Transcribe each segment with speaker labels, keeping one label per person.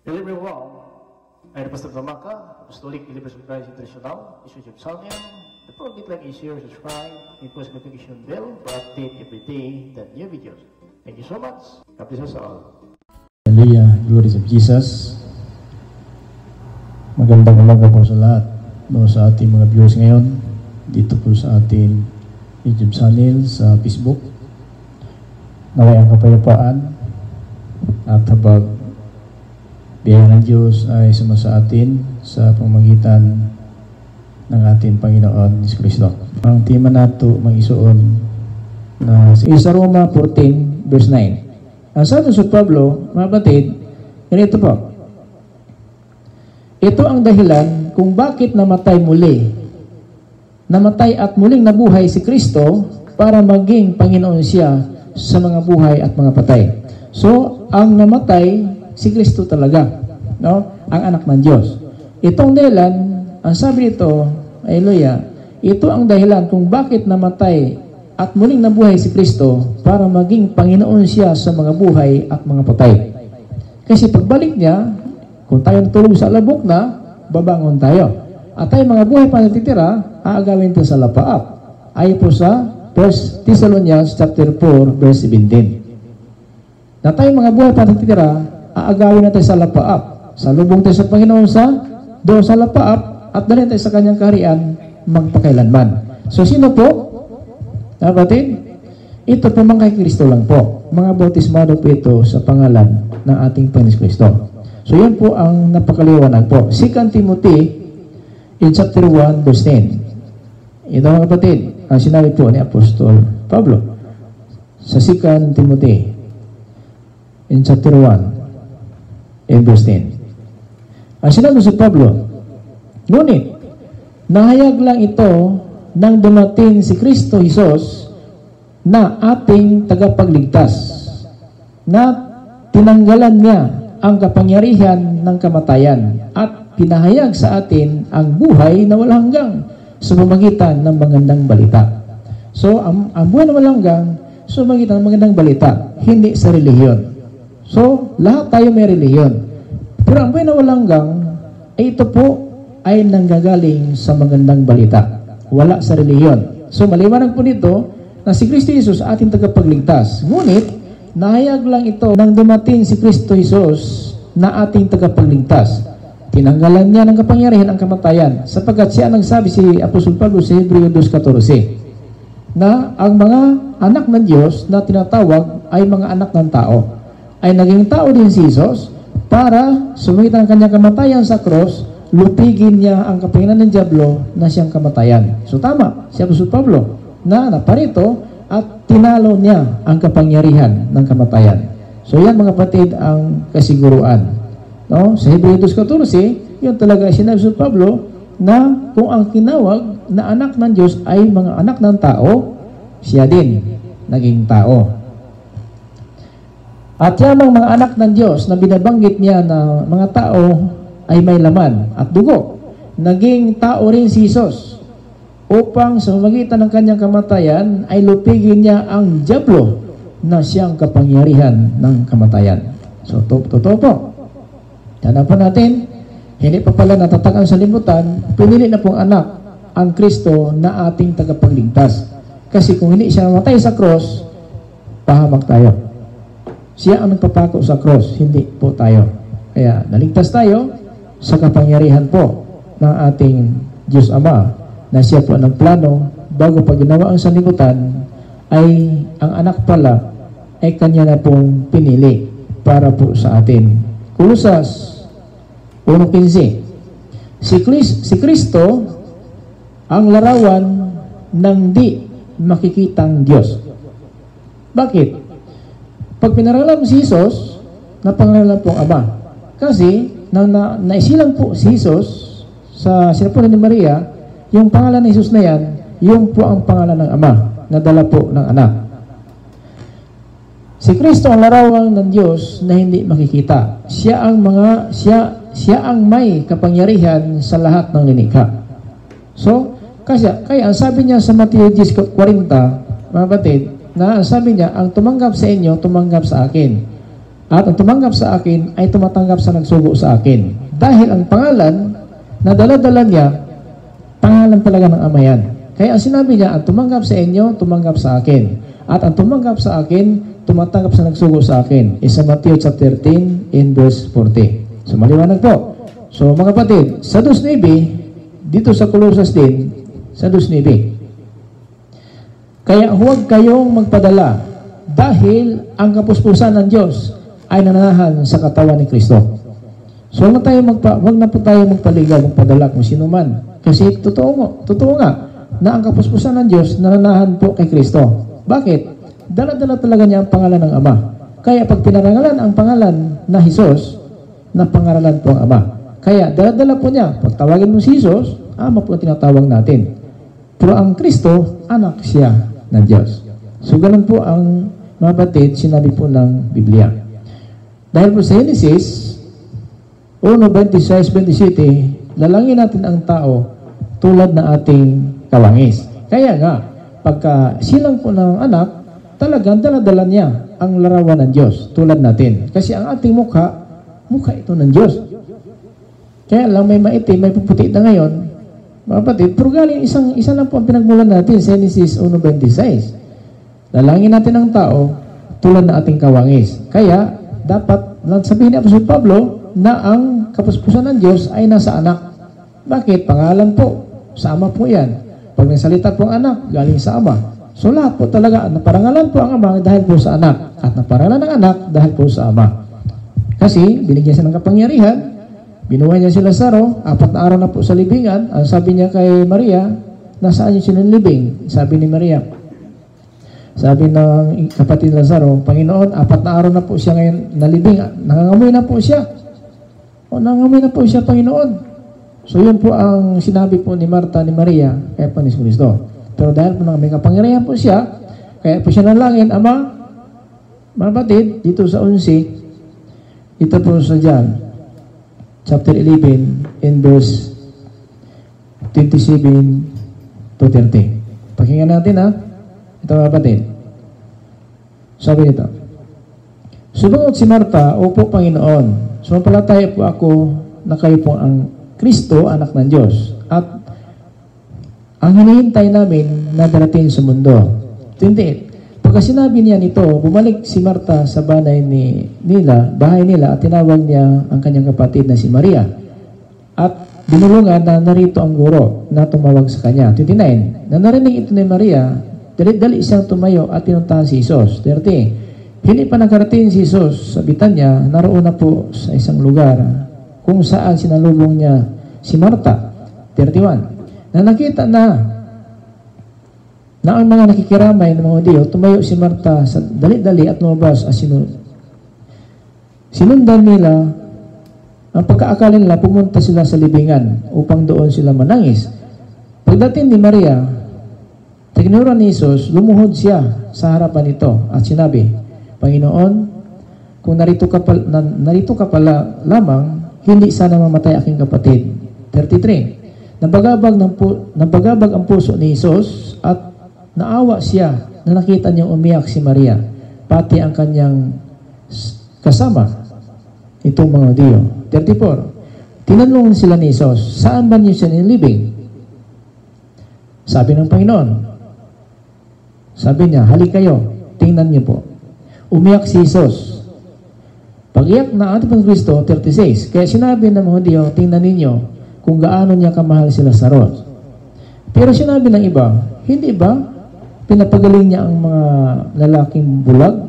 Speaker 1: Delivery Wrong ay Pastor Tamaka, Apostolic Believers of Christ International, YouTube channel. The forget like is share, subscribe, and post notification bell for update every day the new videos. Thank you so much. God bless us all.
Speaker 2: Hallelujah, glory of Jesus. Magandang umaga po sa lahat, no, sa ating mga viewers ngayon dito po sa ating YouTube channel, sa Facebook. Naway ang kapayapaan at habag biyaya ng Diyos ay sumasa atin sa pamamagitan ng ating Panginoon Hesus Kristo. Ang tema nato mag-isuon na sa Roma 14 verse 9. Ang sabi sa Pablo, mga batid, ganito po. Ito ang dahilan kung bakit namatay muli. Namatay at muling nabuhay si Kristo para maging Panginoon siya sa mga buhay at mga patay. So, ang namatay si Kristo talaga, no? Ang anak ng Diyos. Itong dahilan, ang sabi nito, hallelujah, ito ang dahilan kung bakit namatay at muling nabuhay si Kristo para maging Panginoon siya sa mga buhay at mga patay. Kasi pagbalik niya, kung tayo natulog sa labok na, babangon tayo. At tayo mga buhay pa natitira, aagawin tayo sa lapaap. Ayon po sa 1 Thessalonians chapter 4 verse 17. Na tayo mga buhay pa natitira, aagawin natin sa lapaap. Salubong tayo sa Panginoon doon sa lapaap at dalhin tayo sa kanyang kaharian magpakailanman. So, sino po? Kapatid? Ito po mga kay Kristo lang po. Mga bautismado po ito sa pangalan ng ating Panginoon Kristo. So, yan po ang napakaliwanag po. 2 Timothy in chapter 1 verse 10. Ito mga kapatid, ang sinabi po ni Apostol Pablo sa 2 Timothy in chapter 1 in verse 10. Ang sinabi sa Pablo, ngunit, nahayag lang ito nang dumating si Kristo Jesus na ating tagapagligtas, na tinanggalan niya ang kapangyarihan ng kamatayan at pinahayag sa atin ang buhay na walang hanggang sa pamamagitan ng magandang balita. So, ang buhay na walang hanggang sa pamamagitan ng magandang balita, hindi sa relihiyon. So, lahat tayo may relihiyon. Pero ang buhay na walang hanggang, ay ito po ay nanggagaling sa magandang balita. Wala sa relihiyon. So, maliwanag po nito na si Kristo Jesus ating tagapagligtas. Ngunit, nahayag lang ito nang dumating si Kristo Jesus na ating tagapagligtas. Tinanggalan niya ng kapangyarihan ang kamatayan sapagkat siya nagsabi si Apostol Pablo sa Hebreo 2:14 na ang mga anak ng Diyos na tinatawag ay mga anak ng tao. Ay naging tao din si Jesus para sumigitan ang kanyang kamatayan sa cross, lupigin niya ang kapangyarihan ng dyablo na siyang kamatayan. So tama, si Apostol Pablo na naparito at tinalo niya ang kapangyarihan ng kamatayan. So yan mga kapatid ang kasiguruan. No? Sa Hebreo 2:14, yun talaga sinabi si Pablo na kung ang tinawag na anak ng Diyos ay mga anak ng tao, siya din naging tao. At yamang mga anak ng Diyos na binabanggit niya na mga tao ay may laman at dugo, naging tao rin si Jesus upang sa pamamagitan ng kanyang kamatayan ay lupigin niya ang dyablo na siyang kapangyarihan ng kamatayan. So, totoo po. Tanda po natin, hindi pa pala natatag ang salimutan, pinili na pong anak ang Kristo na ating tagapagligtas. Kasi kung hindi siya namatay sa cross, pahamak tayo. Siya ang nagpapako sa cross, hindi po tayo. Kaya naligtas tayo sa kapangyarihan po ng ating Diyos Ama na siya po ang plano bago pa ginawa ang sanlibutan ay ang anak pala ay kanya na pong pinili para po sa atin. Kolosas 1:15. Si Kristo ang larawan ng di makikitang Diyos. Bakit? Pag pinaralan si Jesus, napangalan pong Ama. Kasi, nang naisilang po si Jesus sa sinapunan ni Maria, yung pangalan ni Jesus na yan, yung po ang pangalan ng Ama, na dala po ng anak. Si Kristo ang larawan ng Diyos na hindi makikita. Siya ang may kapangyarihan sa lahat ng linikha. So, kaya ang sabi niya sa Mateo 10:40, mga batid, na sabi niya, ang tumanggap sa inyo, tumanggap sa akin. At ang tumanggap sa akin ay tumatanggap sa nagsugo sa akin. Dahil ang pangalan na dala-dala niya, pangalan talaga ng Ama yan. Kaya ang sinabi niya, ang tumanggap sa inyo, tumanggap sa akin. At ang tumanggap sa akin, tumatanggap sa nagsugo sa akin. Isa Matthew chapter 13 in verse 40. So maliwanag po. So mga kapatid, sa 2:9, dito sa Colossus din, sa 2:9. Kaya huwag kayong magpadala dahil ang kapuspusan ng Diyos ay nananahan sa katawan ni Kristo. So huwag na po tayo magpaligaw, magpadala kung sino man. Kasi totoo nga na ang kapuspusan ng Diyos nananahan po kay Kristo. Bakit? Dala-dala talaga niya ang pangalan ng Ama. Kaya pag pinarangalan ang pangalan na Jesus, na pangaralan po ang Ama. Kaya dala-dala po niya. Pag tawagin mo si Jesus, Ama po ang tinatawag natin. Pero ang Kristo, anak siya ng Diyos. So ganun po ang mga batid, sinabi po ng Biblia. Dahil po sa Genesis 1:26-27, lalangin natin ang tao tulad na ating kawangis. Kaya nga, pagka silang po ng anak, talagang dala-dala niya ang larawan ng Diyos tulad natin. Kasi ang ating mukha ito ng Diyos. Kaya lang may maitim, may puputi na ngayon, mga kapatid, pero galing isa lang po ang pinagmulan natin sa Genesis 1:26. Lalangin natin ang tao tulad na ating kawangis. Kaya, dapat, sabihin ni Apostol Pablo, na ang kapuspusan ng Diyos ay nasa anak. Bakit? Pangalan po. Sa Ama po yan. Pag nagsalita po ang anak, galing sa Ama. So lahat po talaga, naparangalan po ang Ama dahil po sa anak. At naparangalan ng anak dahil po sa Ama. Kasi, binigyan siya ng kapangyarihan, binuhay niya si Lazaro, 4 na araw na po sa libingan. Ang sabi niya kay Maria, nasaan yung sinunlibing? Sabi ni Maria. Sabi ng kapatid Lazaro, Panginoon, 4 na araw na po siya ngayon nalibing. Nangangamoy na po siya. Nangangamoy na po siya, Panginoon. So yun po ang sinabi po ni Marta, ni Maria, kay Panis Cristo. Pero dahil po may kapangyarihan po siya, kaya po siya nalangin, Ama, mga batid, dito sa 11, ito po sa John, chapter 11, in verse 27 to 30. Pakinggan natin, ha? Ito mga batid. Sabi nito, sumagot si Marta, Opo, Panginoon, sumampalataya po ako na kayo po ang Kristo, anak ng Diyos. At ang hinihintay namin na darating sa mundo. 28. Pagka sinabi niya nito, bumalik si Marta sa bahay nila at tinawag niya ang kanyang kapatid na si Maria. At binulungan na narito ang guro na tumawag sa kanya. 29. Na narinig ito ni Maria, dali-dali siyang tumayo at pinuntahan si Jesus. 30. Hindi pa nakarating si Jesus sa Bitanya, naroon na po sa isang lugar kung saan sinalubong niya si Marta. 31. Na nakita na ang mga nakikiramay ng mga Hudyo, tumayo si Marta sa dali-dali at lumabas at sinundan nila ang pagkaakala nila, pumunta sila sa libingan upang doon sila manangis. Pagdating ni Maria, tignuran ni Jesus, lumuhod siya sa harapan nito at sinabi, Panginoon, kung narito ka pala lamang, hindi sana mamatay aking kapatid. 33. Nabagabag ang puso ni Jesus at naawa siya na nakita niyang umiyak si Maria, pati ang kanyang kasama, itong mga Hudyo. 34. Tinanong sila ni Jesus, saan ba niyo siya nilibing? Sabi ng Panginoon, sabi niya, halik kayo, tingnan niyo po. Umiyak si Jesus. Pag-iyak na ating Panginoon Kristo, 36. Kaya sinabi ng mga Hudyo, tingnan ninyo kung gaano niya kamahal si Lazaro. Pero sinabi ng iba, hindi ba pinapagaling niya ang mga lalaking bulag?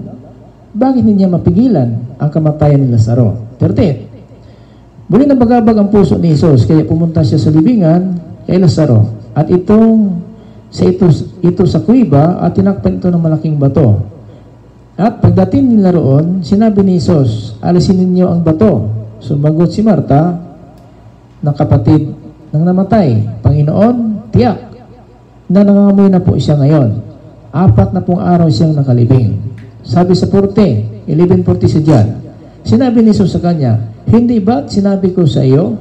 Speaker 2: Bakit hindi niya mapigilan ang kamatayan ni Lazaro? 38. Muli nabagabag ang puso ni Jesus, kaya pumunta siya sa libingan kay Lazaro. At ito sa kuiba at tinakpan ito ng malaking bato. At pagdating nila roon, sinabi ni Jesus, alisin ninyo ang bato. Sumagot si Marta, ng kapatid ng namatay, Panginoon, tiyak na nangangamoy na po siya ngayon. 4 na pong araw siyang nakalibing. Sabi sa 11:40 sa John, sinabi ni Jesus sa kanya, hindi ba't sinabi ko sa iyo,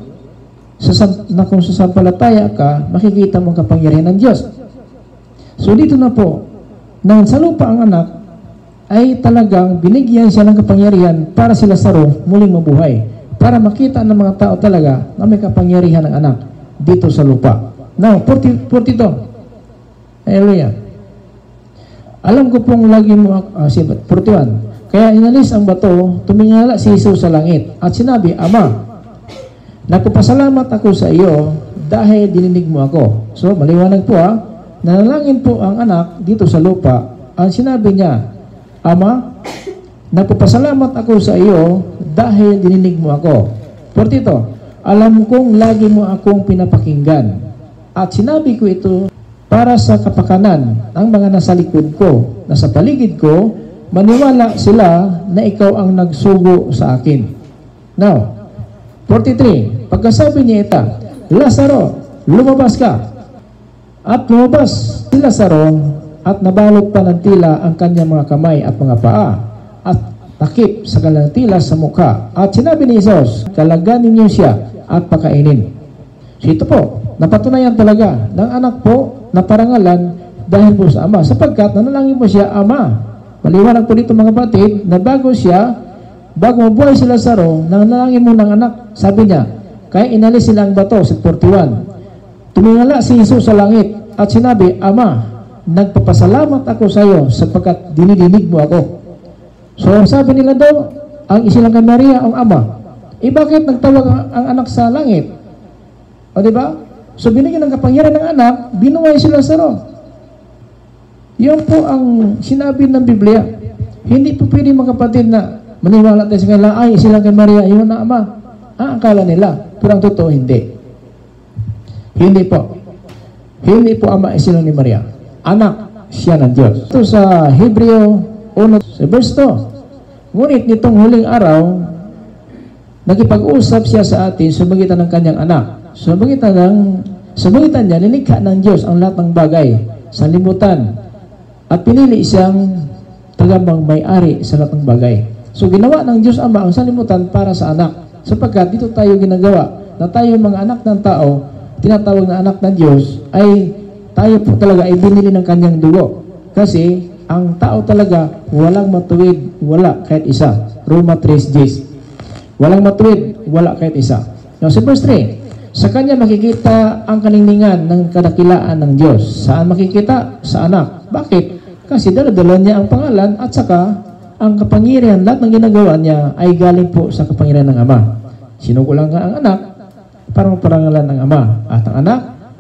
Speaker 2: na kung sasampalataya ka, makikita mo ang kapangyarihan ng Diyos. So dito na po, nang sa lupa ang anak, ay talagang binigyan siya ng kapangyarihan para si Lazaro muling mabuhay. Para makita ng mga tao talaga na may kapangyarihan ng anak dito sa lupa. Now, 42. Hallelujah. Alam ko pong lagi mo, 41. Kaya inalis ang bato, tumingala si Jesus sa langit at sinabi, Ama, nagpapasalamat ako sa iyo dahil dininig mo ako. So, maliwanag po nanalangin po ang anak dito sa lupa. Ang sinabi niya, Ama, nagpapasalamat ako sa iyo dahil dininig mo ako. 42. Alam kong lagi mo akong pinapakinggan at sinabi ko ito para sa kapakanan ng mga nasa likod ko, na sa paligid ko, maniwala sila na ikaw ang nagsugo sa akin. Now, 43. Pagkasabi niya ito, Lazaro, lumabas ka. At lumabas si Lazaro at nabalot pa ng tila ang kanyang mga kamay at mga paa at takip sa kanyang tila sa mukha. At sinabi ni Jesus, kalaganin niyo siya at pakainin. So ito po, napatunayan talaga ng anak po na parangalan dahil po sa ama, sapagkat nanalangin po siya, Ama. Maliwanag po dito mga kapatid na bago mabuhay si Lazaro, nanalangin mo ng anak, sabi niya, kaya inalis sila ang bato sa 41. Tumingala si Jesus sa langit at sinabi, Ama, nagpapasalamat ako sa iyo sapagkat dinidinig mo ako. So sabi nila daw, ang isilang kay Maria ang ama. Bakit nagtawag ang anak sa langit? O diba? So binigyan ng kapangyarihan ng anak, binuhay si Lazaro. Yan po ang sinabi ng Biblia. Hindi po pwede mga kapatid na maniwala tayo sa kanila, ay silang kay Maria, yun na ama. Akala nila. Pero ang totoo, hindi. Hindi po. Hindi po ama silang ni Maria. Anak siya ng Diyos. Ito sa Hebreo 1, sa verse 2. Ngunit nitong huling araw, nakipag-usap siya sa atin sa magitan ng kanyang anak. Sa magitan niya, nilikha ng Diyos ang lahat ng bagay sa limutan at pinili siyang tagamang may-ari sa lahat ng bagay. So ginawa ng Diyos Ama ang salimutan para sa anak, sapagkat dito tayo ginagawa na tayo mga anak ng tao, tinatawag na anak ng Diyos, ay tayo po talaga ay binili ng kanyang dugo. Kasi ang tao talaga walang matuwid, wala kahit isa. Roma 3:10. Walang matuwid, wala kahit isa. Now sa verse 3, sa kanya makikita ang kaningningan ng kadakilaan ng Diyos. Saan makikita? Sa anak. Bakit? Kasi dala-dala niya ang pangalan at saka ang kapangyarihan, lahat ng ginagawa niya ay galing po sa kapangyarihan ng Ama. Sinukulang nga ang anak para maparangalan ng Ama. At ang anak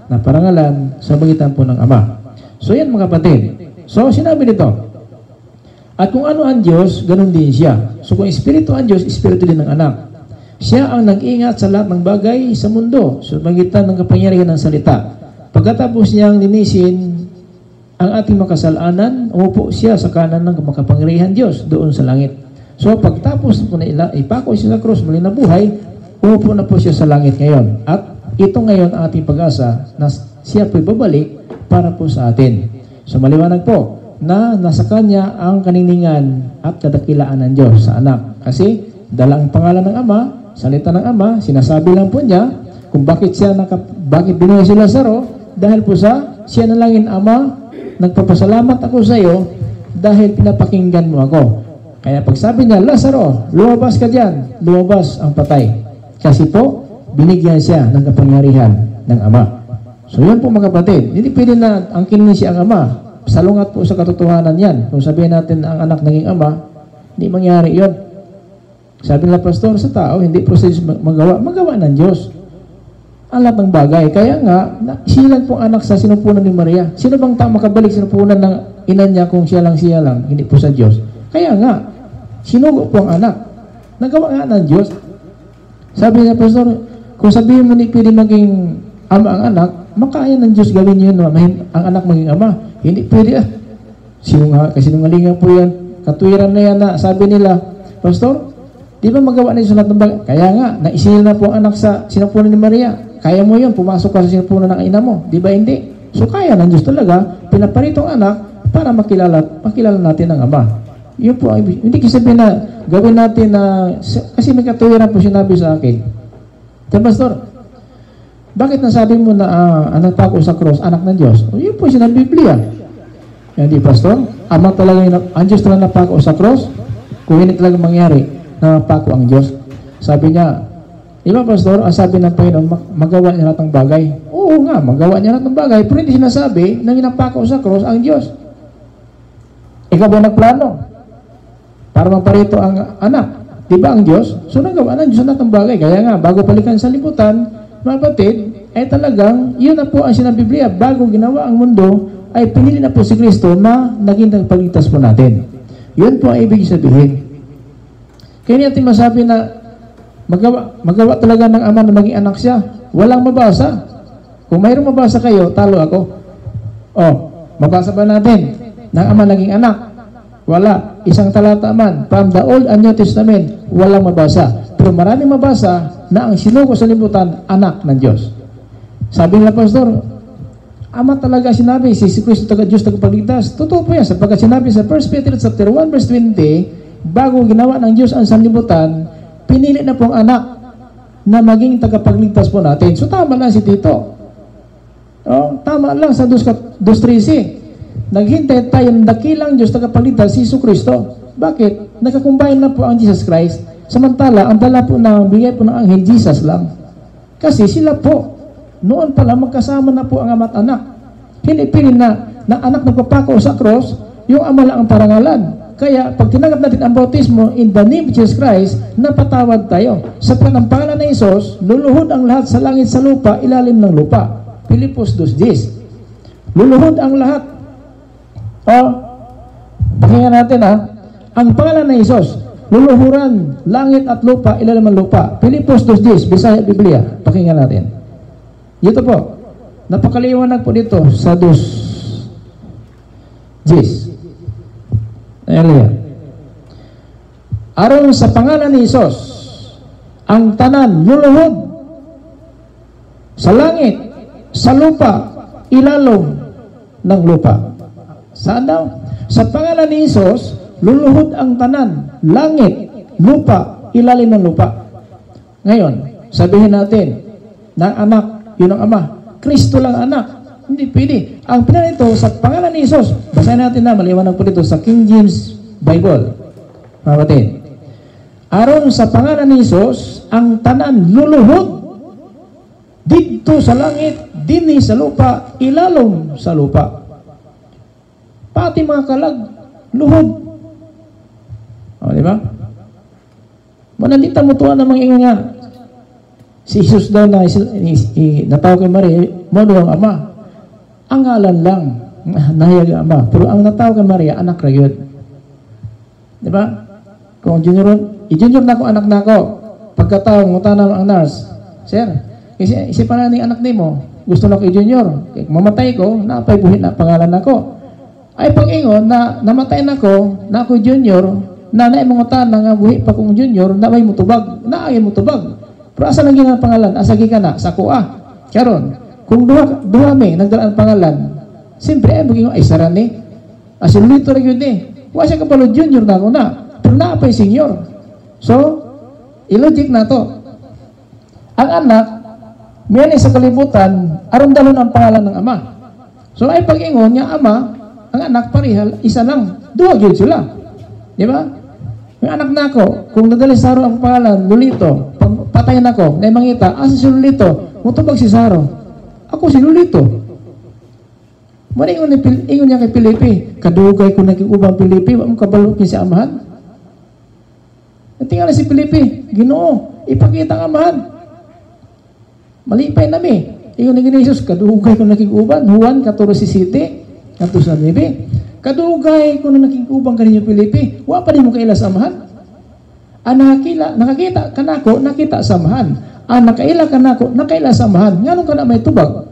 Speaker 2: na parangalan sa magitan po ng Ama. So yan mga kapatid. So sinabi nito, at kung ano ang Diyos, ganun din siya. So kung Espiritu ang Diyos, Espiritu din ng anak. Siya ang nag-ingat sa lahat ng bagay sa mundo sa magitan ng kapangyarihan ng salita. Pagkatapos niyang linisin ang ating makasalanan, umupo siya sa kanan ng makapangyarihan Diyos doon sa langit. So pagtapos po na ipako siya sa krus, muli na buhay, umupo na po siya sa langit ngayon. At ito ngayon ang ating pag-asa na siya po'y babalik para po sa atin. So maliwanag po na nasa kanya ang kaningningan at kadakilaan ng Diyos sa anak. Kasi dala ang pangalan ng Ama, salita ng Ama, sinasabi lang po niya kung bakit bakit binuhay si Lazaro, dahil po siya na langin, Ama, nagpapasalamat ako sa iyo dahil pinapakinggan mo ako. Kaya pag sabi niya, Lazaro, lumabas ka dyan, lumabas ang patay. Kasi po, binigyan siya ng kapangyarihan ng Ama. So yun po mga kapatid, hindi pwede na angkinin siya ang Ama. Salungat po sa katotohanan yan. Kung sabihin natin ang anak naging ama, hindi mangyari yun. Sabi nila, Pastor, sa tao, hindi process magawa ng Diyos. Ang lahat ng bagay. Kaya nga, siya lang pong anak sa sinupunan ni Maria. Sino bang tao makabalik sinupunan ng ina niya kung siya lang, hindi po sa Diyos? Kaya nga, sinugo po ang anak. Nagawa nga ng Diyos. Sabi niya, Pastor, kung sabihin mo ni pwede maging ama ang anak, makaya ng Diyos gawin yun, ang anak maging ama. Hindi pwede kasinungalingan po yan. Katuwiran na yan na sabi nila, Pastor, di ba magawa na yung lahat ng bagay? Kaya nga, naisil na po ang anak sa sinupunan ni Maria. Kaya mo yun, pumasok ka sa sinupunan ng ina mo. Di ba hindi? So kaya ng Diyos talaga, pinaparitong anak para makilala natin ang Ama. Yun po, hindi kasi sabihin na gawin natin na, kasi may katuwiran po sinabi sa akin. Kaya Pastor, bakit nasabi mo na anak pa ako sa cross, anak ng Diyos? Yun po siya ng Biblia. Yan di, Pastor. Ama talaga ang Diyos talaga napako sa cross? Kung hindi talaga mangyari, na napako ang Diyos. Sabi niya, di ba, Pastor, ang sabi ng Panginoon, magawa niya lahat ng bagay. Oo nga, magawa niya lahat ng bagay, pero hindi sinasabi na napako sa cross ang Diyos. Ikaw ba nagplano para maparito ang anak? Di ba ang Diyos? So nagawa ng Diyos lahat ng bagay. Kaya nga, bago palikan sa liputan, mga kapatid, ay talagang, yun na po ang sinabi Biblia, bago ginawa ang mundo, ay pinili na po si Kristo na naging nagpagligtas po natin. Yun po ang ibig sabihin. Kaya natin masabi na magawa talaga ng ama na maging anak siya. Walang mabasa. Kung mayroong mabasa kayo, talo ako. Oh, mabasa ba natin ng ama naging anak? Wala. Isang talata man. From the Old and New Testament, walang mabasa. Pero maraming mabasa na ang sinuko sa liputan, anak ng Diyos. Sabi nila, Pastor, ama talaga sinabi, si Kristo taga Diyos tagapagligtas. Totoo po yan, sapagkat sinabi sa 1 Peter chapter 1 verse 20, bago ginawa ng Diyos ang sanlibutan, pinili na pong anak na maging tagapagligtas po natin. So tama lang si Tito. Oh, tama lang sa 2:13. Naghintay tayo ng dakilang Diyos tagapagligtas, si Kristo. Bakit? Nagkakumbahin na po ang Jesus Christ. Samantala, ang dala po na bigay po ng anghel, Jesus lang. Kasi sila po, noon pala magkasama na po ang ama at anak. Pinipili na anak nagpapako sa cross, yung ama lang ang parangalan. Kaya pag tinanggap natin ang bautismo in the name of Jesus Christ, napatawad tayo. Sa pangalan ng Isos, luluhod ang lahat sa langit sa lupa, ilalim ng lupa. Pilipos 2:10. Luluhod ang lahat. Pakinggan natin ang pangalan ng Isos, luluhuran langit at lupa, ilalim ng lupa. Pilipos 2:10, Bisaya Biblia. Pakinggan natin. Dito po, napakaliwanag po dito sa 2:10. Hallelujah. Aron sa pangalan ni Isos, ang tanan luluhod sa langit, sa lupa, ilalong ng lupa. Saan daw? Sa pangalan ni Isos, luluhod ang tanan, langit, lupa, ilalim ng lupa. Ngayon, sabihin natin, ng anak, yun ang ama. Kristo lang anak. Hindi pwede. Ang pinala ito sa pangalan ni Jesus. Basahin natin na, maliwanag po dito sa King James Bible. Mga kapatid. Aron sa pangalan ni Jesus, ang tanan luluhod dito sa langit, dinhi sa lupa, ilalom sa lupa. Pati mga kalag, luhod. O, di ba? Manandita mo tuwa na mga inga. Si Jesus daw na natawag kay Maria, mo ang ama. Ang ngalan lang, nahayag ang ama. Pero ang natawag kay Maria, anak ra yun. Di ba? Kung i-junior na ko, anak na ko. Pagkatawag, mutanam ang nurse. Sir, isipan na ni anak ni mo, gusto na ko i-junior. Mamatay ko, napay buhit na pangalan ako. Ay pag-ingon, na namatay na ko, na ako junior, na mga tanang nga buhi pa kong junior, na may mutubag, na ay mutubag. Pero asa nang ginang pangalan? Asa ka na? Sa kuha. Karon, kung duha may nagdalaan pangalan, siyempre ay maging ay sarani. Asilito rin yun Wa siya kapalo junior na ako na. Pero naapay senior. So, illogic na to. Ang anak, miyani sa kalibutan, aron dalon ang pangalan ng ama. So, ay pag-ingon niya ama, ang anak parihal, isa lang. Duha yun sila. Di ba? May anak na ako, kung nadali sa Saro ang pangalan, Lulito, patayin ako, na mangita, asa si Lulito, mutubag si Saro. Ako si Lulito. Muna ingon niya kay Pilipi, kadugay ko naging ubang Pilipi, wala mong kabalok niya si amahan. Tingnan na si Pilipi, Ginoo, ipakita ang amahan. Malipay nami. Ingon ni Jesus, kadugay ko naging uban, Juan 14:7, kanto sa Bibi. Kadugay ko na nakikubang kaninyo Pilipi, wa pa din mo kaila samahan. Nakakita kanako, nakita samahan. Nakaila kanako, nakaila samahan. Nganong ka na may tubag?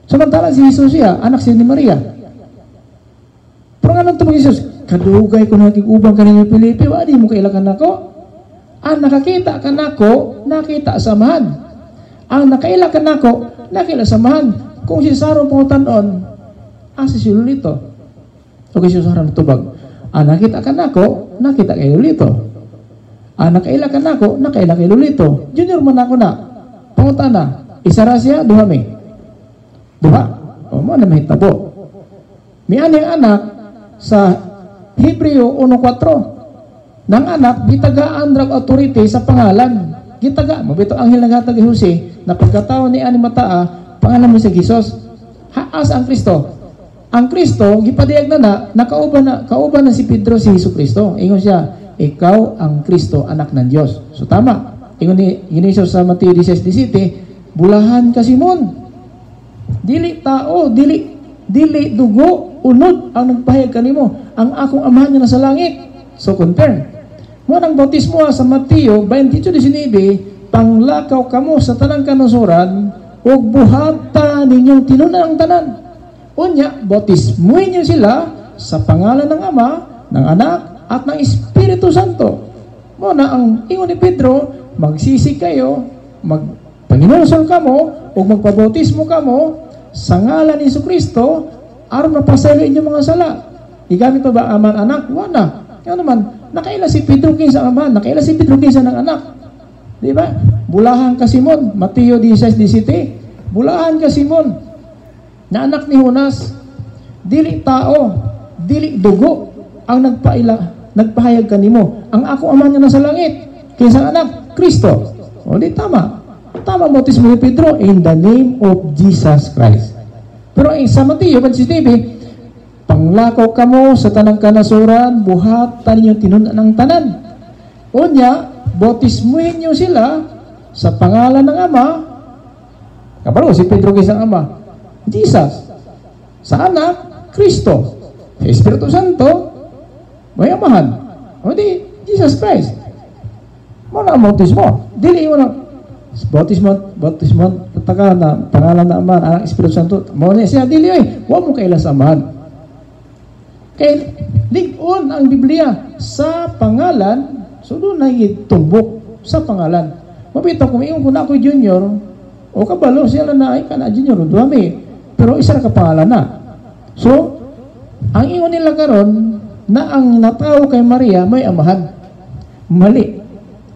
Speaker 2: Samantala si Jesus siya, anak siya ni Maria. Pero nga nang tubag Jesus, kadugay ko na nakikubang kaninyo Pilipi, wa di mo kaila kanako. Nakakita kanako, nakita samahan. Nakaila kanako, nakaila samahan. Kung si Saro pangutanon, si Lulito. Okay, susara ng tubag. Nakita ka na ako, nakita kay Lulito. Nakaila ka na ako, nakaila kay Lulito. Junior man ako na. Panguta na. Isa ra siya, duha may. Duha. O mo na may tabo. May aning anak, sa Hebreo 1:4. Nang anak, gitagaan drag authority sa pangalan. Gitaga, mabito anghel naghatag kay Jose, na pagkataon ni ani mataa, pangalan mo si Jesus. Haas ang Kristo. Ang Kristo, gipadiyag na kauban na si Pedro si Jesucristo. Ingon siya, ikaw ang Kristo, anak ng Diyos. So tama. Ingon ni Jesus sa Mateo 16:17, bulahan ka Simon. Dili tao, dili dugo, unod ang nagpahayag kanimo. Ang akong amahan niya na sa langit. So confirm. Mo nang bautismo sa Mateo 28:19, panglakaw kamo sa tanang kanasuran ug buhata ninyong tinunan ang tanan. Unya, bautismuhin niyo sila sa pangalan ng Ama, ng Anak, at ng Espiritu Santo. Mo na ang ingon ni Pedro, magsisi kayo, magpanginusol kamo, o magpabautismo kamo sa ngalan ni Jesucristo, aron mapasaylo inyong mga sala. Igamit pa ba aman anak? Wala. Kaya naman, nakaila si Pedro kinsa ang ama, nakaila si Pedro kinsa ng anak. Di ba? Bulahan ka Simon, Mateo 16:17. Bulahan ka Simon, na anak ni Jonas. Dili tao, dili dugo ang nagpahayag kanimo. Ang ako ama niya na sa langit. Kinsa anak? Kristo. O di tama. Tama bautismo ni Pedro in the name of Jesus Christ. Pero sa Mateo 16:19, panglakaw kamo sa tanang kanasuran, buhatan ninyo tinunan ng tanan. Unya, bautismuhin niyo sila sa pangalan ng Ama. Kaparo, si Pedro kisang Ama? Jesus. Sa Anak, Kristo. Sa Espiritu Santo, may Amahan. O di, Jesus Christ. Mo na ang bautismo. Dili mo na bautismo, tataka na pangalan na Ama, Anak, Espiritu Santo. Mo na siya, dili huwag mo kailas Amahan. Kaya, ligon ang Biblia sa pangalan, so doon na itumbok sa pangalan. Mabito, kung iyon ko na ako junior, o kabalo, siya lang na, ay ka na junior, o duwami. Pero isa na kapangalan na. So, ang iyon nila karon na ang natao kay Maria may amahan. Mali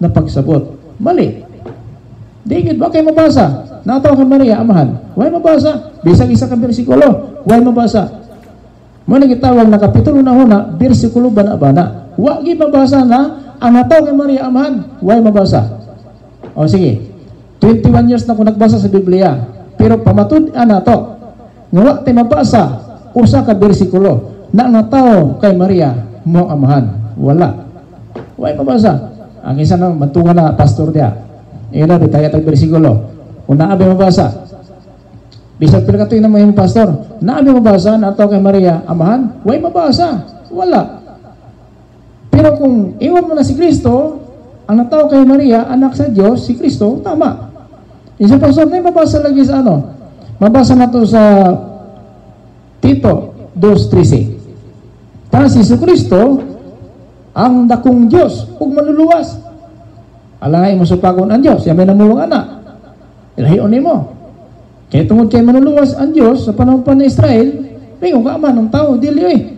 Speaker 2: na pagsabot. Mali. David, ba kayo mabasa? Natao kay Maria, amahan. Why mabasa? Bisag isa ka bersikulo. Why mabasa? Muna gitawag na kapitulo na huna, bersikulo bana-bana. Wagi mabasa na ang natao kay Maria, amahan. Why mabasa? O sige, 21 years na ko nagbasa sa Biblia. Pero pamatud-an na to. Nga tayo mabasa, usa ka bersikulo na ang natao kay Maria mo amahan. Wala. Why mabasa? Ang isa na mantungan na pastor dia. Ina bitaya tag bersikulo. Kung naabi mabasa. Bisag pila katoy na mo yung pastor. Naabi mabasa na natao kay Maria amahan? Why mabasa? Wala. Pero kung iwan mo na si Kristo, ang natao kay Maria, anak sa Diyos, si Kristo, tama. Isa pastor na mabasa lagi sa ano? Mabasa na to sa Tito 2:13. Ta si Jesucristo ang dakong Dios ug manluluwas. Alangay mo supagon ang Dios, siya may namulong anak. Ilahion nimo. Kaya tungod kay manluluwas ang Dios sa panahon pa ni Israel, pingon ka man ng tao dili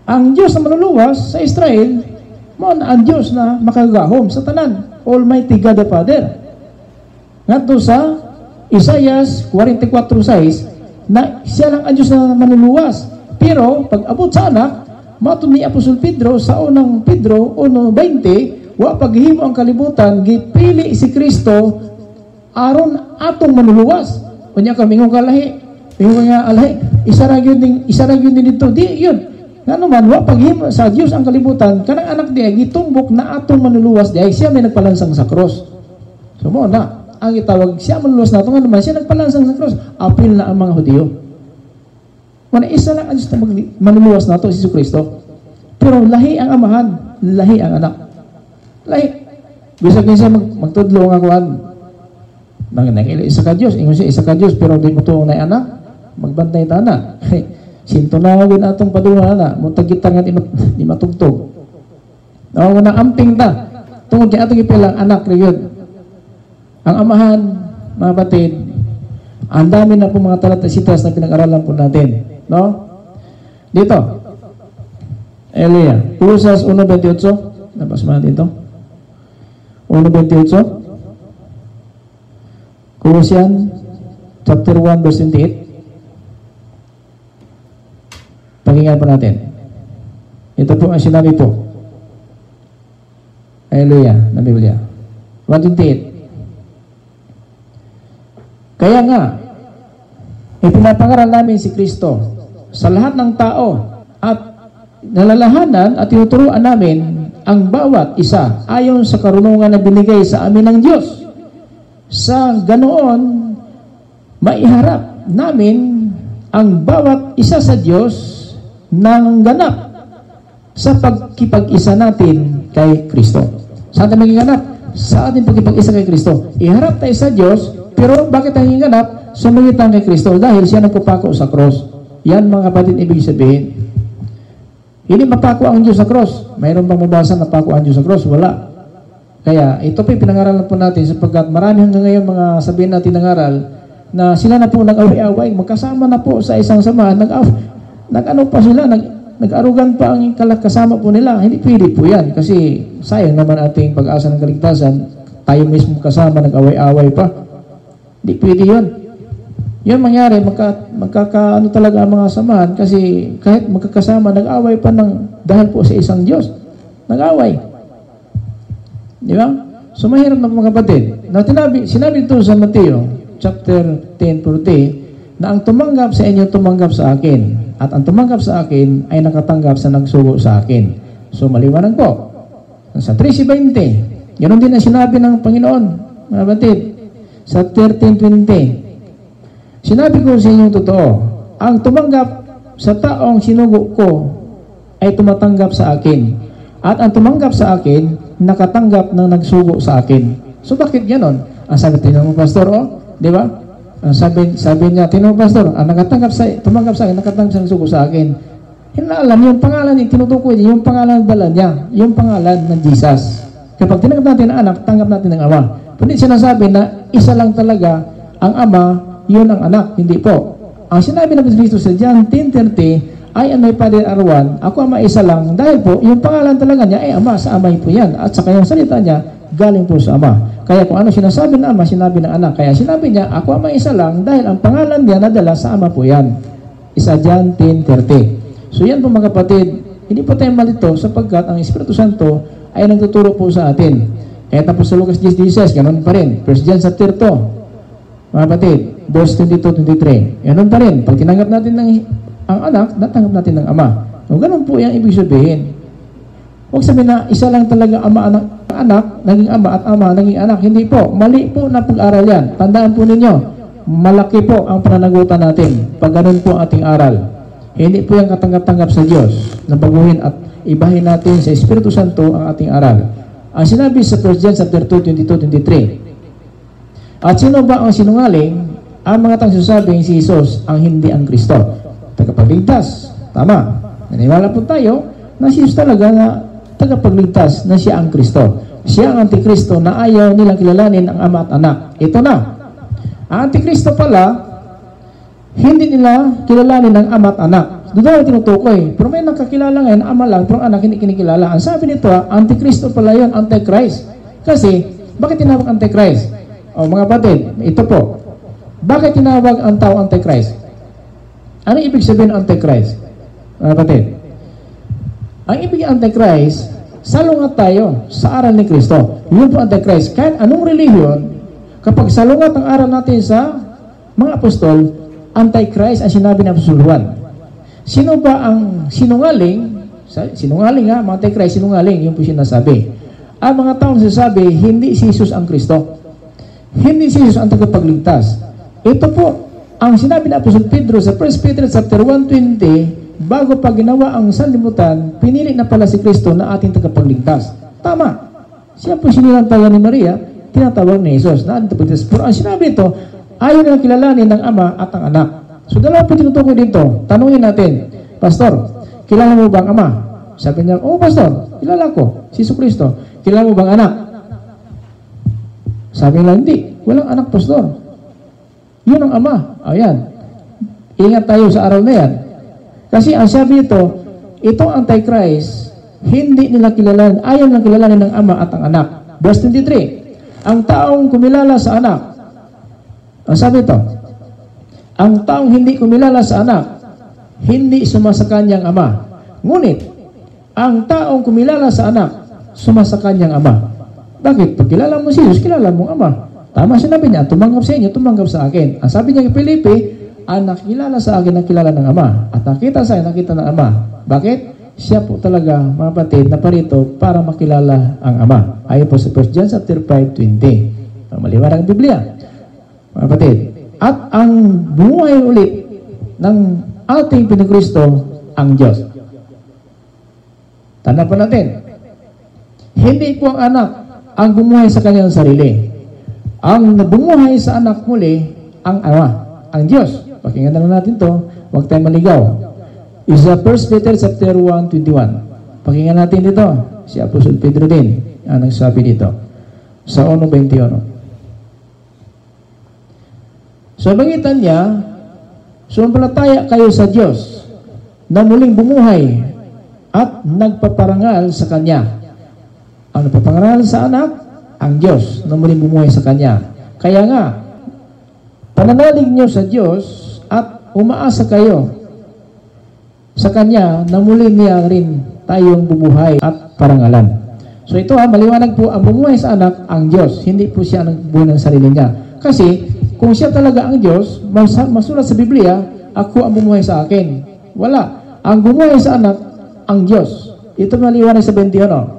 Speaker 2: ang Dios na manluluwas sa Israel, mo na ang Dios na makagahom sa tanan, Almighty God the Father. Ngadto sa Isaiah 44:6 na siya lang ang Diyos na manluluwas. Pero pag abot sa anak, matud ni Apostol Pedro sa unang Pedro 1:20, wa paghimo ang kalibutan, gipili si Kristo aron atong manluluwas. Unya ka mingon ka lahi, mingon nga alahi, isa ra gyud din dito, di yun. Ngano man wa paghimo sa Dios ang kalibutan, kanang anak diay gitumbok na atong manluluwas diay siya may nagpalansang sa cross. So mo na ang itawag siya manluluwas nato nga naman siya nagpalansang sa cross, apil na ang mga Hudyo. Wala isa lang ang Diyos na manluluwas nato si Jesucristo. Pero lahi ang amahan, lahi ang anak. Lahi. Bisag niya magtudlo nga kuan. Nangila isa ka Diyos, ingon siya isa ka Diyos, pero di mo tuong na anak, magbantay ta na. Sinto na gawin atong padungan na, mutag kita nga di matugtog. Nawa na amping ta. Tungod kay atong ipilang anak rin. Ang amahan, mga batid, ang dami na po mga talata-sitas na pinag-aralan po natin. No? Dito. Elia. Usas 1:28. Nabas mo natin ito. 1:28. Colossians chapter 1 verse 28. Pakinggan po natin. Ito po ang sinabi po. Hallelujah, na Biblia. 1:28. Kaya nga, ipinapangaral namin si Kristo sa lahat ng tao at nalalahanan at tinuturuan namin ang bawat isa ayon sa karunungan na binigay sa amin ng Diyos. Sa ganoon, maiharap namin ang bawat isa sa Diyos ng ganap sa pagkipag-isa natin kay Kristo. Saan tayo maging ganap? Sa ating pagkipag-isa kay Kristo. Iharap tayo sa Diyos, pero bakit tayo maging ganap? Sumagitan kay Kristo dahil siya nagpapako sa cross. Yan mga kapatid, ibig sabihin. Hindi mapako ang Diyos sa cross. Mayroon bang mabasa na pako ang Diyos sa cross? Wala. Kaya ito po pinangaralan po natin sapagkat marami hanggang ngayon mga sabihin natin nangaral na sila na po nag-away-away, magkasama na po sa isang samahan, nag-ano pa sila, nag-arugan pa ang kasama po nila. Hindi pwede po yan kasi sayang naman ating pag-asa ng kaligtasan. Tayo mismo kasama, nag-away-away pa. Hindi pwede yun. Yun mangyari, magkakaano talaga ang mga samahan kasi kahit magkakasama, nag-away pa dahil po sa isang Diyos. Nag-away. Di ba? So mahirap na mga kapatid. Na sinabi ito sa Mateo, chapter 10:40, na ang tumanggap sa inyo, tumanggap sa akin. At ang tumanggap sa akin ay nakatanggap sa nagsugo sa akin. So maliwanag po. Sa 13:20, ganoon din ang sinabi ng Panginoon, mga kapatid. Sa 13:20, sinabi ko sa inyo totoo, ang tumanggap sa taong sinugo ko ay tumatanggap sa akin. At ang tumanggap sa akin, nakatanggap ng nagsugo sa akin. So bakit ganoon? Ang sabi, tinanong mo, Pastor, di ba? Sabi niya, tinanong Pastor, tumanggap sa akin, nakatanggap sa nagsugo sa akin. Hindi alam, yung pangalan yung tinutukoy niya, yung pangalan ng dala niya, yung pangalan ng Jesus. Kapag tinanggap natin ang anak, tanggap natin ang ama. Hindi sinasabi na isa lang talaga ang ama, yun ang anak. Hindi po. Ang sinabi ng Kristo sa John 10:30, I am my Father are one, ako ama isa lang, dahil po, yung pangalan talaga niya ay ama, sa amay po yan. At sa kanyang salita niya, galing po sa ama. Kaya kung ano sinasabi ng ama, sinabi ng anak. Kaya sinabi niya, ako ama isa lang, dahil ang pangalan niya nadala sa ama po yan. Isa John 10:30. So yan po mga kapatid, hindi po tayo malito sapagkat ang Espiritu Santo ay nagtuturo po sa atin. Kaya tapos sa Lucas 10:16, ganun pa rin. 1 John chapter 2, mga kapatid, verse 22-23. Ganun pa rin. Pag tinanggap natin ang anak, natanggap natin ng ama. So, ganun po yan ibig sabihin. Huwag sabihin na isa lang talaga anak, naging ama at ama, naging anak. Hindi po. Mali po na pag-aral yan. Tandaan po ninyo, malaki po ang pananagutan natin pag ganun po ating aral. Hindi po yung katanggap-tanggap sa Diyos na baguhin at ibahin natin sa Espiritu Santo ang ating aral. Ang sinabi sa 1 John chapter 2, 22-23, at sino ba ang sinungaling? Ang mga tang sasabing si Jesus ang hindi ang Kristo. Tagapagligtas. Tama. Naniwala po tayo na si Jesus talaga na tagapagligtas na siya ang Kristo. Siya ang Antikristo na ayaw nilang kilalanin ang ama at anak. Ito na. Ang Antikristo pala, hindi nila kilalanin ang ama at anak. Doon na tinutukoy. Pero may nakakilala ngayon, ama lang, pero anak hindi kinikilala. Ang sabi nito, Antikristo pala yun, Antichrist. Kasi, bakit tinawag Antichrist? O mga batid, ito po. Bakit tinawag ang tao Antichrist? Ano ibig sabihin ng Antichrist? Mga batid. Ang ibig ng Antichrist, salungat tayo sa aral ni Kristo. Yun po Antichrist. Kahit anong religion, kapag salungat ang aral natin sa mga apostol, Antichrist ang sinabi ng Apostol Juan. Sino ba ang sinungaling? Sinungaling ha, mga Antichrist, sinungaling, yun po sinasabi. Ang mga taong sasabi, hindi si Jesus ang Kristo. Hindi si Jesus ang tagapagligtas. Ito po, ang sinabi ng Apostol Pedro sa 1 Peter chapter 1:20, bago pa ginawa ang sanlibutan, pinili na pala si Kristo na ating tagapagligtas. Tama. Siya po sinilantayan ni Maria, tinatawag ni Jesus na ating tagapagligtas. Pero ang sinabi ito, ayaw nilang kilalanin ng ama at ang anak. So dalawa po tinutukoy dito. Tanungin natin, Pastor, kilala mo ba ang ama? Sabi niya, oh Pastor, kilala ko, si Kristo. Kilala mo bang anak? Sabi nila, hindi. Walang anak, Pastor. Yun ang ama. Ayan. Ingat tayo sa araw na yan. Kasi ang sabi ito, itong Antichrist, hindi nila kilalanin, ayaw nilang kilalanin ng ama at ang anak. Verse 23, ang taong kumilala sa anak, ang sabi ito, ang taong hindi kumilala sa anak, hindi sumasa kanyang ama. Ngunit, ang taong kumilala sa anak, sumasa kanyang ama. Bakit? Pag kilala mo si Jesus, kilala mong ama. Tama sinabi niya, tumanggap sa inyo, tumanggap sa akin. Ang sabi niya kay Felipe, ang nakilala sa akin, nakilala ng ama. At nakita sa akin, nakita ng ama. Bakit? Siya po talaga, mga kapatid, na parito para makilala ang ama. Ayon po sa 1 John 5:20. Maliwanag ang Biblia. Mga kapatid. At ang bumuhay ulit ng ating Pinagkristo, ang Diyos. Tanda po natin. Hindi po ang anak ang bumuhay sa kanyang sarili. Ang bumuhay sa anak muli, ang ama, ang Diyos. Pakinggan na natin to, huwag tayong maligaw. Isa 1 Peter 1:21. Pakinggan natin dito. Si Apostol Pedro din ang nagsabi dito. Sa 1:21. Sa bagitan niya, sumampalataya kayo sa Diyos na muling bumuhay at nagpaparangal sa Kanya. Ang nagpaparangal sa anak, ang Diyos na muling bumuhay sa Kanya. Kaya nga, pananalig niyo sa Diyos at umaasa kayo sa Kanya na muli niya rin tayong bubuhay at parangalan. So ito maliwanag po, ang bumuhay sa anak, ang Diyos. Hindi po siya ang buhay ng sarili niya. Kasi, kung siya talaga ang Diyos, masulat sa Biblia, ako ang bumuhay sa akin. Wala. Ang bumuhay sa anak, ang Diyos. Ito maliwanag sa 21.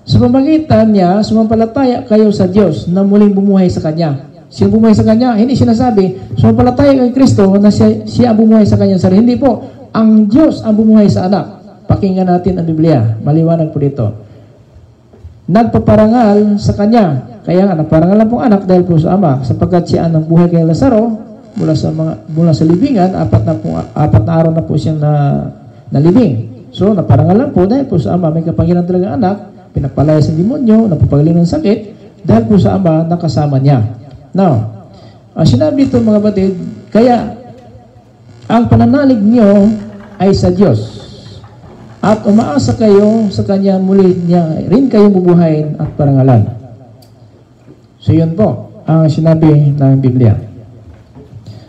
Speaker 2: Sa pamagitan niya, sumampalataya kayo sa Diyos na muling bumuhay sa Kanya. Siya bumuhay sa Kanya, hindi sinasabi, sumampalataya kay Kristo na siya ang bumuhay sa Kanyang sarili. Hindi po, ang Diyos ang bumuhay sa anak. Pakinggan natin ang Biblia. Maliwanag po dito. Nagpaparangal sa Kanya. Kaya nga, nagparangal lang pong anak dahil po sa ama, sapagkat siya ang buhay kay Lazaro mula sa libingan, apat na araw na po siyang nalibing. So, naparangal lang po dahil po sa ama, may kapangyarihan talaga anak, pinapalaya sa demonyo, napapagaling ng sakit, dahil po sa ama, nakasama niya. Now, sinabi ito mga batid, kaya, ang pananalig niyo ay sa Diyos. At umaasa kayo sa Kanya, muli niya rin kayong bubuhayin at parangalan. So yun po ang sinabi ng Biblia.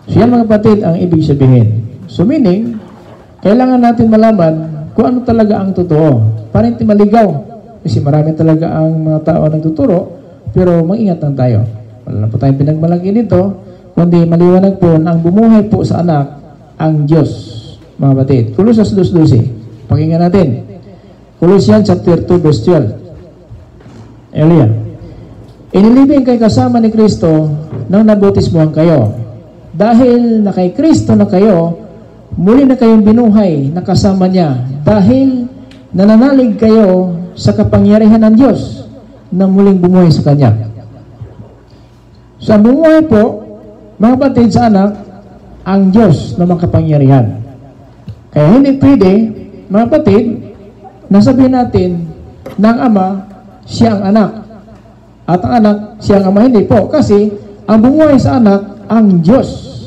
Speaker 2: So yan mga kapatid ang ibig sabihin. So meaning, kailangan natin malaman kung ano talaga ang totoo. Para hindi maligaw. Kasi marami talaga ang mga tao nagtuturo, pero mag-ingat lang tayo. Wala na po tayong pinagmalaki nito, kundi maliwanag po na ang bumuhay po sa anak, ang Diyos, mga kapatid. Colossus 2:12. Pakinggan natin. Colossians chapter 2 verse 12. Elia. Inilibing kay kasama ni Kristo nang nabautismuhan kayo. Dahil na kay Kristo na kayo, muli na kayong binuhay na kasama niya. Dahil nananalig kayo sa kapangyarihan ng Diyos na muling bumuhay sa Kanya. Sa bumuhay po, mga kapatid sa anak, ang Diyos na makapangyarihan. Kaya hindi pwede, mga kapatid, nasabihin natin ng ama, siya ang anak. At ang anak, siya ang ama. Hindi po. Kasi, ang bumuhay sa anak, ang Diyos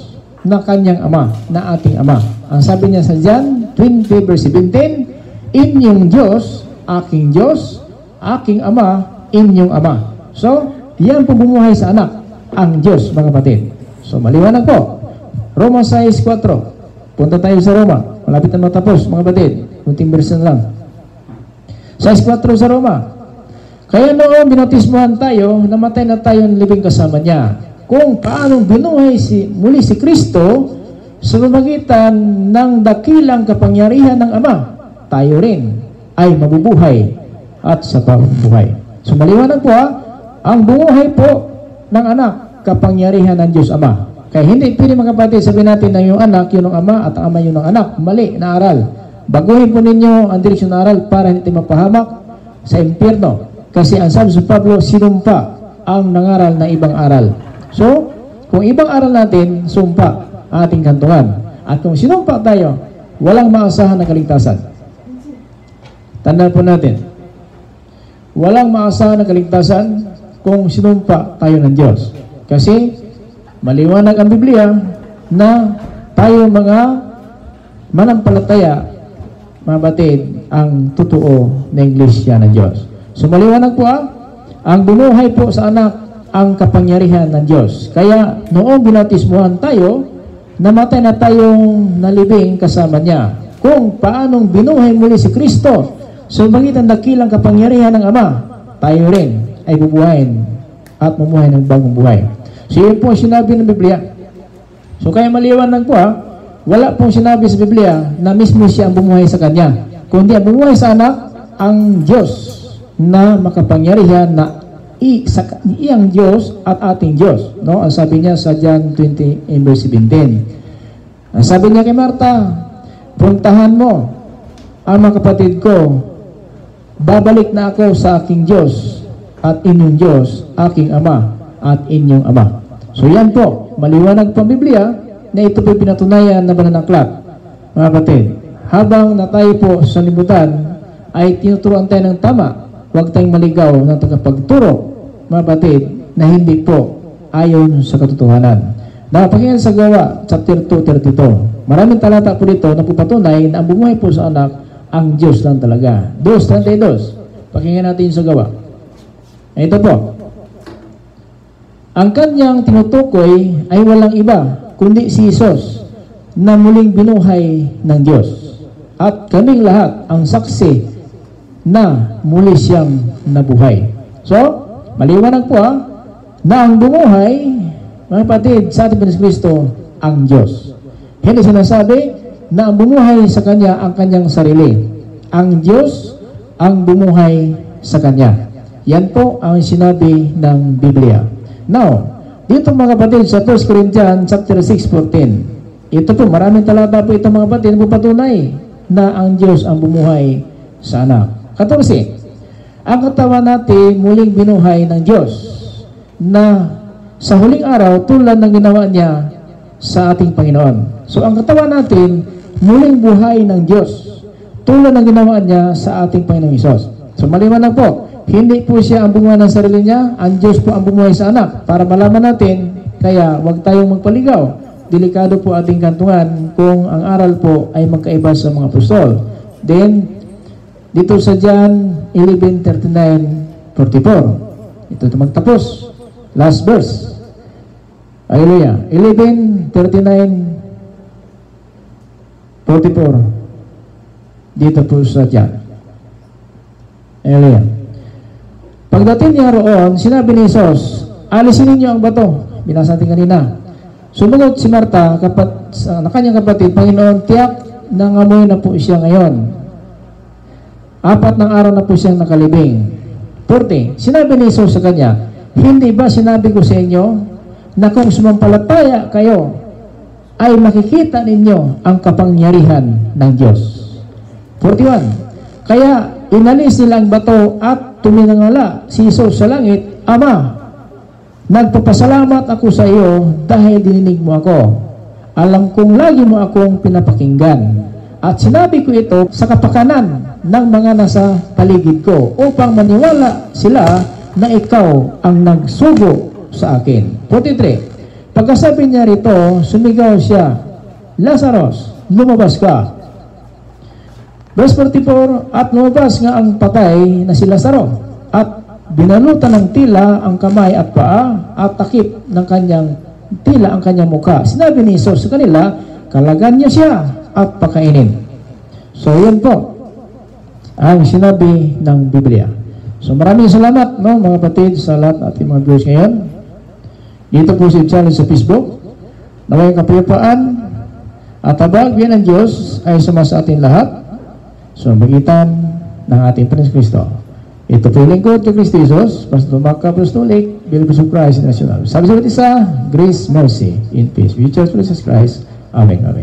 Speaker 2: na kanyang ama, na ating ama. Ang sabi niya sa John 20 verse 17, inyong Diyos, aking Diyos, aking ama, inyong ama. So, yan po bumuhay sa anak, ang Diyos, mga kapatid. So, maliwanag po. Roma 6:4. Punta tayo sa Roma. Malapit na matapos, mga kapatid. Kunting verse na lang. 6:4 sa Roma. Kaya noong binautismuhan tayo, namatay na tayong libing kasama niya. Kung paanong binuhay muli si Kristo sa pamamagitan ng dakilang kapangyarihan ng Ama, tayo rin ay mabubuhay at sa pamumuhay. So maliwanag po ang buhay po ng anak, kapangyarihan ng Diyos Ama. Kaya hindi pwede mga kapatid, sabihin natin na yung anak, yun ang ama, at ang ama yun ang anak. Mali na aral. Baguhin po ninyo ang direksyon na aral para hindi mapahamak sa impyerno. Kasi ang sabi sa Pablo, sinumpa ang nangaral na ibang aral. So, kung ibang aral natin, sumpa ang ating kantungan. At kung sinumpa tayo, walang maasahan na kaligtasan. Tandaan po natin, walang maasahan na kaligtasan kung sinumpa tayo ng Diyos. Kasi, maliwanag ang Biblia na tayo mga manampalataya, mga batid, ang totoo na Iglesia ng Diyos. So maliwanag po ang bumuhay po sa anak ang kapangyarihan ng Diyos. Kaya noong binautismuhan tayo, namatay na tayong nalibing kasama niya. Kung paanong binuhay muli si Kristo sa magitan dakilang kapangyarihan ng Ama, tayo rin ay bubuhayin at mumuhay ng bagong buhay. So yun po sinabi ng Biblia. So kaya maliwanag po wala pong sinabi sa Biblia na mismo siya ang bumuhay sa kanya, kundi ang bumuhay sa anak, ang Diyos na makapangyarihan na iyang Diyos at ating Diyos. No? Ang sabi niya sa John 20 verse 17. Ang sabi niya kay Marta, puntahan mo ang mga kapatid ko, babalik na ako sa aking Diyos at inyong Diyos, aking Ama at inyong Ama. So yan po, maliwanag po ang Biblia na ito po pinatunayan na bananaklat. Mga kapatid, habang na tayo po sa libutan ay tinuturuan tayo ng tama, huwag tayong maligaw ng tagapagturo, mga kapatid, na hindi po ayon sa katotohanan. Napakinggan sa Gawa, chapter 2:32. Maraming talata po dito na pupatunay na ang bumuhay po sa anak, ang Diyos lang talaga. 2:32. Pakinggan natin sa Gawa. Ito po. Ang kanyang tinutukoy ay walang iba, kundi si Jesus na muling binuhay ng Diyos. At kaming lahat ang saksi na muli siyang nabuhay. So, maliwanag po na ang bumuhay, mga kapatid, sa ating Panginoon Kristo, ang Diyos. Hindi sinasabi na ang bumuhay sa Kanya ang Kanyang sarili. Ang Diyos ang bumuhay sa Kanya. Yan po ang sinabi ng Biblia. Now, dito mga kapatid, sa 1 Corinthians chapter 6:14, ito po, maraming talata po ito mga kapatid, patunay na ang Diyos ang bumuhay sa anak. 14, ang katawan natin muling binuhay ng Diyos na sa huling araw tulad ng ginawa niya sa ating Panginoon. So ang katawan natin muling buhay ng Diyos tulad ng ginawa niya sa ating Panginoong Hesus. So maliwanag po, hindi po siya ang bumuhay ng sarili niya, ang Diyos po ang bumuhay sa anak. Para malaman natin, kaya huwag tayong magpaligaw. Delikado po ating kantungan kung ang aral po ay magkaiba sa mga apostol. Then, dito sa John 11:39-44. Ito magtapos. Last verse. Hallelujah. 11:39-44. Dito po sa John. Hallelujah. Pagdating niya roon, sinabi ni Jesus, alisin ninyo ang bato. Binasa natin kanina. Sumunod si Marta na kanyang kapatid, Panginoon, tiyak nangamoy na po siya ngayon. 4 na araw na po siyang nakalibing. 40. Sinabi ni Jesus sa kanya, hindi ba sinabi ko sa inyo na kung sumampalataya kayo ay makikita ninyo ang kapangyarihan ng Diyos? 41. Kaya inalis nila ang bato at tuminangala si Jesus sa langit, Ama, nagpapasalamat ako sa iyo dahil dininig mo ako. Alam kong lagi mo akong pinapakinggan. At sinabi ko ito sa kapakanan ng mga nasa paligid ko upang maniwala sila na ikaw ang nagsugo sa akin. 43. Pagkasabi niya rito, sumigaw siya, Lazarus, lumabas ka. Verse 44, at lumabas nga ang patay na si Lazaro at binalutan ng tila ang kamay at paa at takip ng kanyang tila ang kanyang mukha. Sinabi ni Jesus sa kanila, kalagan niyo siya at pakainin. So yun po ang sinabi ng Biblia. So maraming salamat mga kapatid sa lahat ating mga viewers ngayon. Dito po si channel sa Facebook. Naway kapayapaan at habag yan ng Diyos ay sumasa atin lahat. So magitan ng ating Panginoon Kristo. Ito po yung lingkod kay Kristo Jesus, Pastor Maka Apostolic, Believers of Christ National. Sabi sa isa, grace, mercy, in peace. We church Jesus Christ. Amen. Amen.